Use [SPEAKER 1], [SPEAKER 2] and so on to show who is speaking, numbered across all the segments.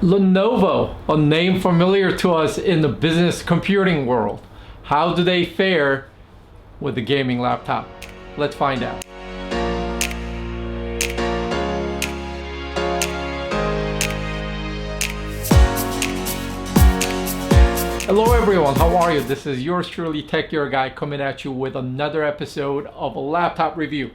[SPEAKER 1] Lenovo, a name familiar to us in the business computing world. How do they fare with the gaming laptop? Let's find out. Hello everyone, how are you? This is yours truly, Tech Your Guy, coming at you with another episode of a laptop review.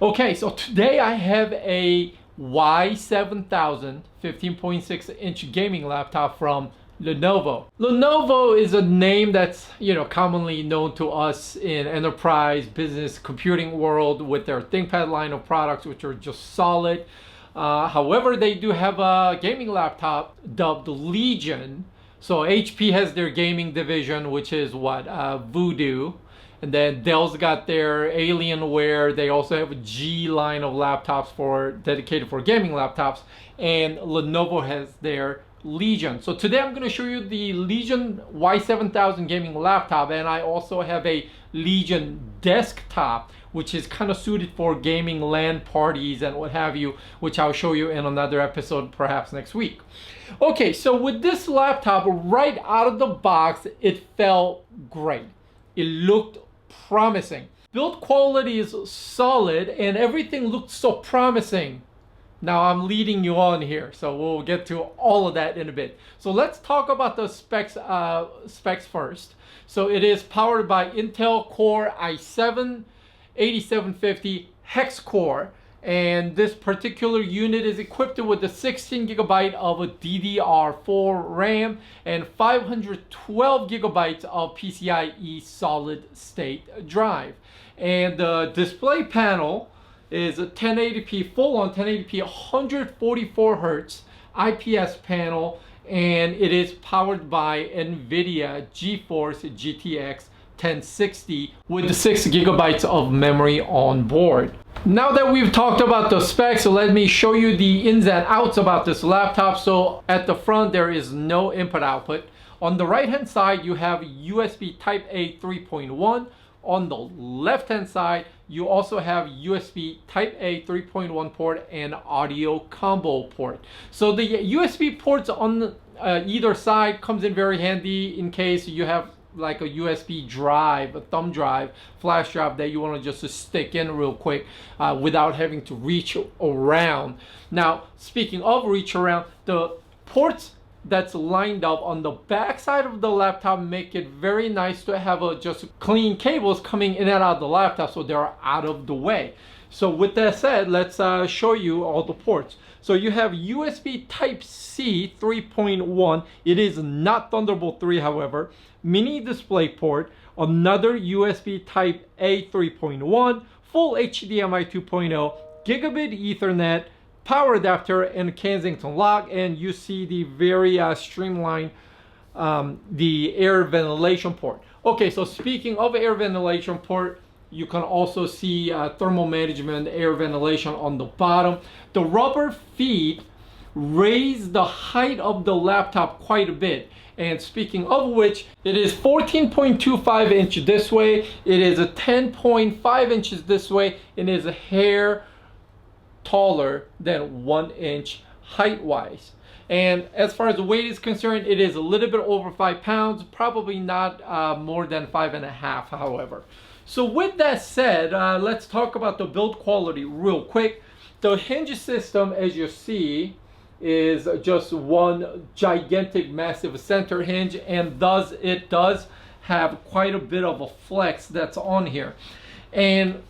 [SPEAKER 1] Okay, so today I have a Y7000 15.6 inch gaming laptop from Lenovo. Lenovo is a name that's, commonly known to us in enterprise business computing world with their ThinkPad line of products, which are just solid. However, they do have a gaming laptop dubbed Legion. So HP has their gaming division, which is Voodoo. And then Dell's got their Alienware. They also have a G line of laptops dedicated for gaming laptops. And Lenovo has their Legion. So today I'm going to show you the Legion Y7000 gaming laptop. And I also have a Legion desktop, which is kind of suited for gaming LAN parties and what have you, which I'll show you in another episode perhaps next week. Okay, so with this laptop, right out of the box, it felt great. It looked promising. Build quality is solid and everything looked so promising. Now I'm leading you on here, so we'll get to all of that in a bit. So let's talk about the specs first. So it is powered by Intel Core i7 8750 hex core, and this particular unit is equipped with the 16 gigabyte of a DDR4 RAM and 512 gigabytes of PCIe solid state drive. And the display panel is a 1080p, full-on 1080p 144 hertz IPS panel, and it is powered by NVIDIA GeForce GTX 1060 with the 6 gigabytes of memory on board. Now that we've talked about the specs, so let me show you the ins and outs about this laptop. So at the front there is no input output. On the right hand side you have USB Type A 3.1. On the left hand side you also have USB Type A 3.1 port and audio combo port. So the USB ports on either side comes in very handy in case you have like a USB drive, a thumb drive, flash drive that you want to just stick in real quick without having to reach around. Now, speaking of reach around, the ports that's lined up on the back side of the laptop make it very nice to have just clean cables coming in and out of the laptop, so they're out of the way. So with that said, let's show you all the ports. So you have USB Type-C 3.1. It is not Thunderbolt 3, however. Mini display port, another USB Type-A 3.1, full HDMI 2.0, gigabit Ethernet, power adapter, and Kensington lock. And you see the very streamlined the air ventilation port. Okay, so speaking of air ventilation port, you can also see thermal management, air ventilation on the bottom. The rubber feet raise the height of the laptop quite a bit. And speaking of which, it is 14.25 inch this way. It is a 10.5 inches this way. It is a hair taller than 1 inch height-wise. And as far as the weight is concerned, it is a little bit over 5 pounds, probably not more than 5.5, however. So with that said, let's talk about the build quality real quick. The hinge system, as you see, is just one gigantic massive center hinge, and it does have quite a bit of a flex that's on here. And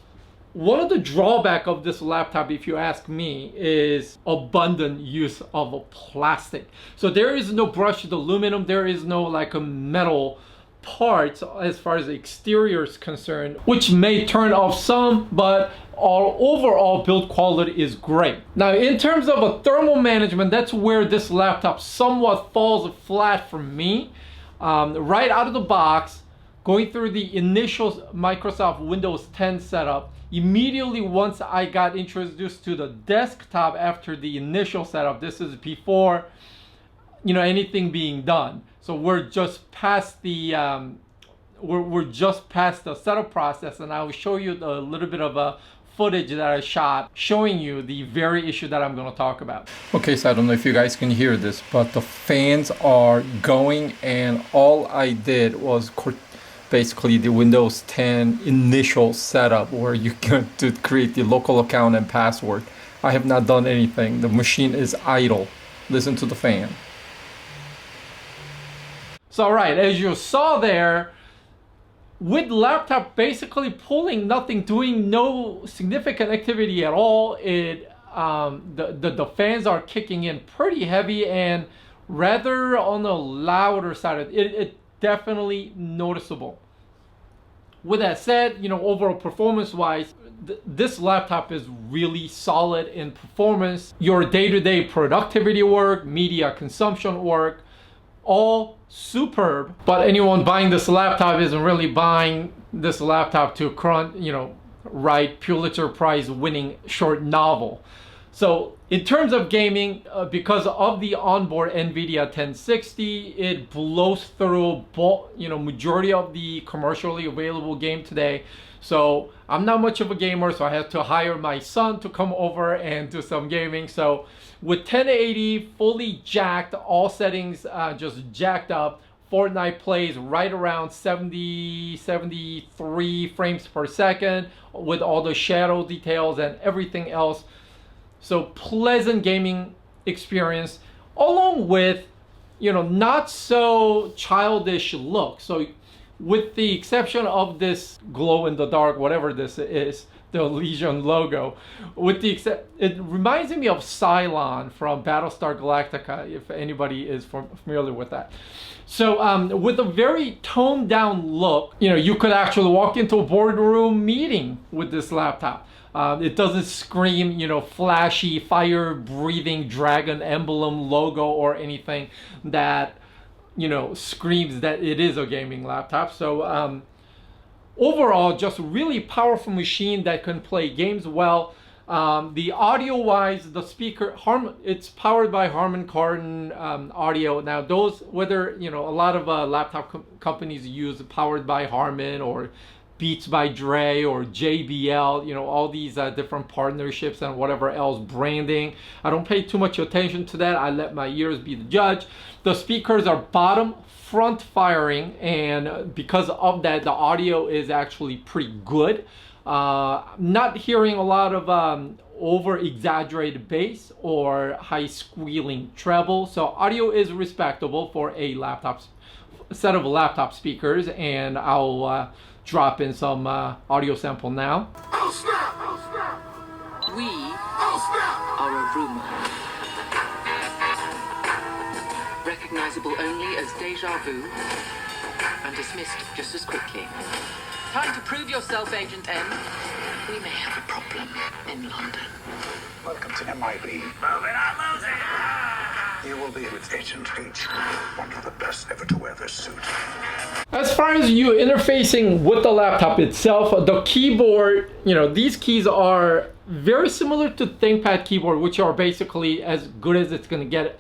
[SPEAKER 1] one of the drawbacks of this laptop, if you ask me, is abundant use of plastic. So there is no brushed aluminum, there is no like a metal parts as far as the exterior is concerned, which may turn off some, but overall build quality is great. Now in terms of a thermal management, that's where this laptop somewhat falls flat for me. Right out of the box, going through the initial Microsoft Windows 10 setup, immediately once I got introduced to the desktop after the initial setup, this is before anything being done. So we're just past the we're just past the setup process, and I will show you a little bit of a footage that I shot showing you the very issue that I'm going to talk about. Okay, so I don't know if you guys can hear this, but the fans are going, and all I did was basically the Windows 10 initial setup where you get to create the local account and password. I have not done anything. The machine is idle. Listen to the fan. So right, as you saw there, with laptop basically pulling nothing, doing no significant activity at all, the fans are kicking in pretty heavy and rather on the louder side of it. It definitely noticeable. With that said, you know, overall performance-wise, this laptop is really solid in performance. Your day-to-day productivity work, media consumption work, all superb. But anyone buying this laptop isn't really buying this laptop to write Pulitzer Prize winning short novel. So in terms of gaming, because of the onboard NVIDIA 1060, it blows through majority of the commercially available game today. So I'm not much of a gamer, so I had to hire my son to come over and do some gaming. So with 1080 fully jacked, all settings just jacked up, Fortnite plays right around 73 frames per second with all the shadow details and everything else. So pleasant gaming experience, along with, not so childish look. So with the exception of this glow in the dark, whatever this is, the Legion logo, it reminds me of Cylon from Battlestar Galactica, if anybody is familiar with that. So with a very toned down look, you could actually walk into a boardroom meeting with this laptop. It doesn't scream, flashy, fire-breathing dragon emblem logo or anything that, screams that it is a gaming laptop. So overall, just really powerful machine that can play games well. The audio-wise, the speaker, it's powered by Harman Kardon audio. Now, those, whether, a lot of laptop companies use powered by Harman or Beats by Dre or JBL, all these different partnerships and whatever else branding. I don't pay too much attention to that. I let my ears be the judge. The speakers are bottom front firing, and because of that, the audio is actually pretty good. Not hearing a lot of over exaggerated bass or high squealing treble. So audio is respectable for a set of laptop speakers, and I'll drop in some audio sample now.
[SPEAKER 2] Oh snap! Oh snap! We are a rumor. Recognizable only as deja vu and dismissed just as quickly. Time to prove yourself, Agent M. We may have a problem in London.
[SPEAKER 3] Welcome to MIB.
[SPEAKER 2] Moving on, losing.
[SPEAKER 3] You will be with Agent H, one of the best ever to wear this suit.
[SPEAKER 1] As far as you interfacing with the laptop itself, the keyboard, these keys are very similar to ThinkPad keyboard, which are basically as good as it's going to get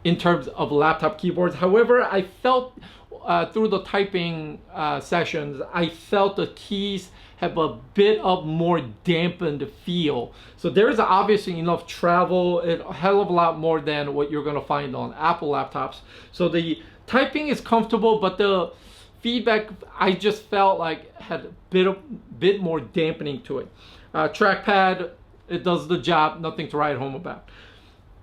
[SPEAKER 1] in terms of laptop keyboards. However, I felt through the typing sessions, I felt the keys have a bit of more dampened feel. So there's obviously enough travel, a hell of a lot more than what you're going to find on Apple laptops. So the typing is comfortable, but the feedback I just felt like had a bit more dampening to it. Trackpad, it does the job, nothing to write home about.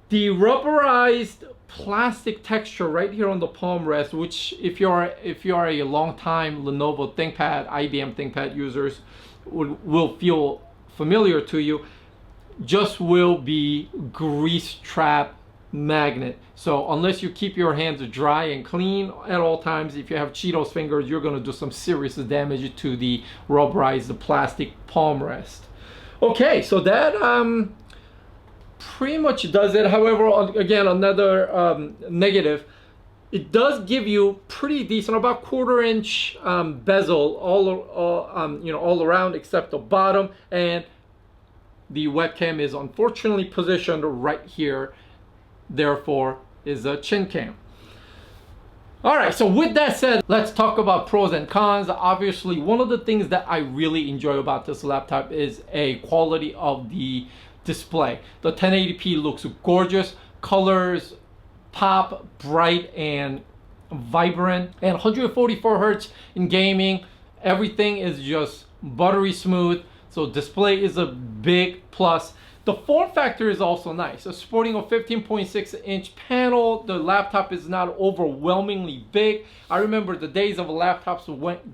[SPEAKER 1] The rubberized plastic texture right here on the palm rest, which if you are a long time Lenovo ThinkPad, IBM ThinkPad users will feel familiar to you, just will be grease trap magnet. So unless you keep your hands dry and clean at all times, if you have Cheetos fingers, you're going to do some serious damage to the rubberized plastic palm rest. Okay, so that pretty much does it. However, again, another negative, it does give you pretty decent, about 1/4 inch bezel all around except the bottom, and the webcam is unfortunately positioned right here, therefore is a chin cam. All right, so with that said, let's talk about pros and cons. Obviously, one of the things that I really enjoy about this laptop is a quality of the display. The 1080p looks gorgeous, colors pop bright and vibrant, and 144 hertz in gaming, everything is just buttery smooth. So display is a big plus. The form factor is also nice. So sporting a 15.6-inch panel, the laptop is not overwhelmingly big. I remember the days of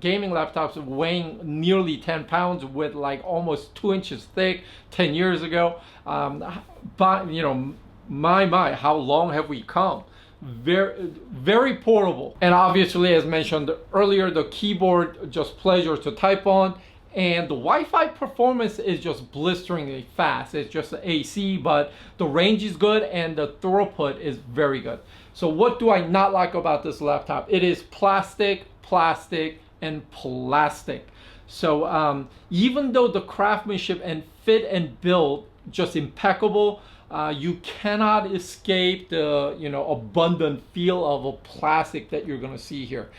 [SPEAKER 1] gaming laptops weighing nearly 10 pounds with like almost 2 inches thick 10 years ago. But you know, my, how long have we come? Very portable. And obviously, as mentioned earlier, the keyboard, just pleasure to type on. And the Wi-Fi performance is just blisteringly fast. It's just AC, but the range is good and the throughput is very good. So what do I not like about this laptop? It is plastic, and plastic. So even though the craftsmanship and fit and build just impeccable, you cannot escape the abundant feel of a plastic that you're gonna see here.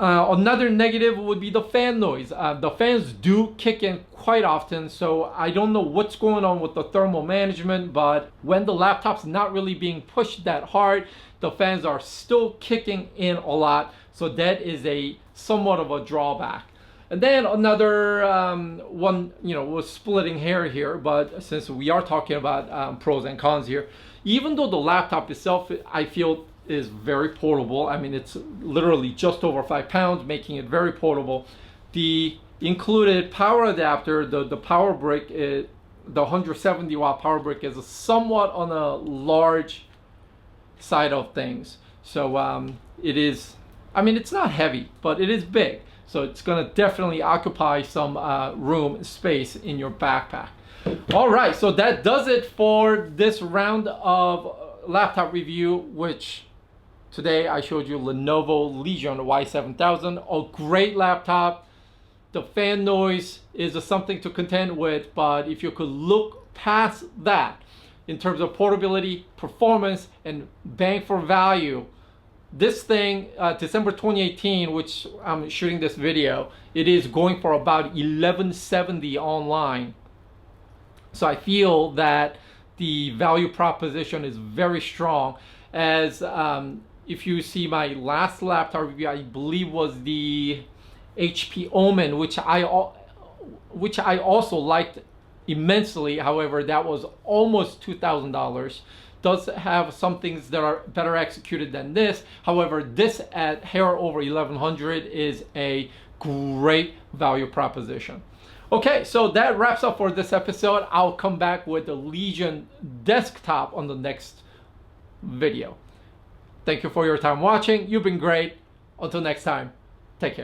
[SPEAKER 1] Another negative would be the fan noise. The fans do kick in quite often, so I don't know what's going on with the thermal management, but when the laptop's not really being pushed that hard, the fans are still kicking in a lot, so that is somewhat of a drawback. And then another one, we're splitting hair here, but since we are talking about pros and cons here, even though the laptop itself, I feel, is very portable. I mean, it's literally just over 5 pounds, making it very portable. The included power adapter, the power brick, the 170 watt power brick is somewhat on a large side of things. So it is, I mean, it's not heavy, but it is big. So it's gonna definitely occupy some room space in your backpack. All right, so that does it for this round of laptop review, which today I showed you Lenovo Legion Y7000, a great laptop. The fan noise is something to contend with, but if you could look past that in terms of portability, performance, and bang for value, this thing, December 2018, which I'm shooting this video, it is going for about $1170 online. So I feel that the value proposition is very strong. As if you see my last laptop review, I believe was the HP Omen, which I also liked immensely. However, that was almost $2,000. Does have some things that are better executed than this. However, this at hair over 1100 is a great value proposition. Okay, so that wraps up for this episode. I'll come back with the Legion desktop on the next video. Thank you for your time watching. You've been great. Until next time, take care.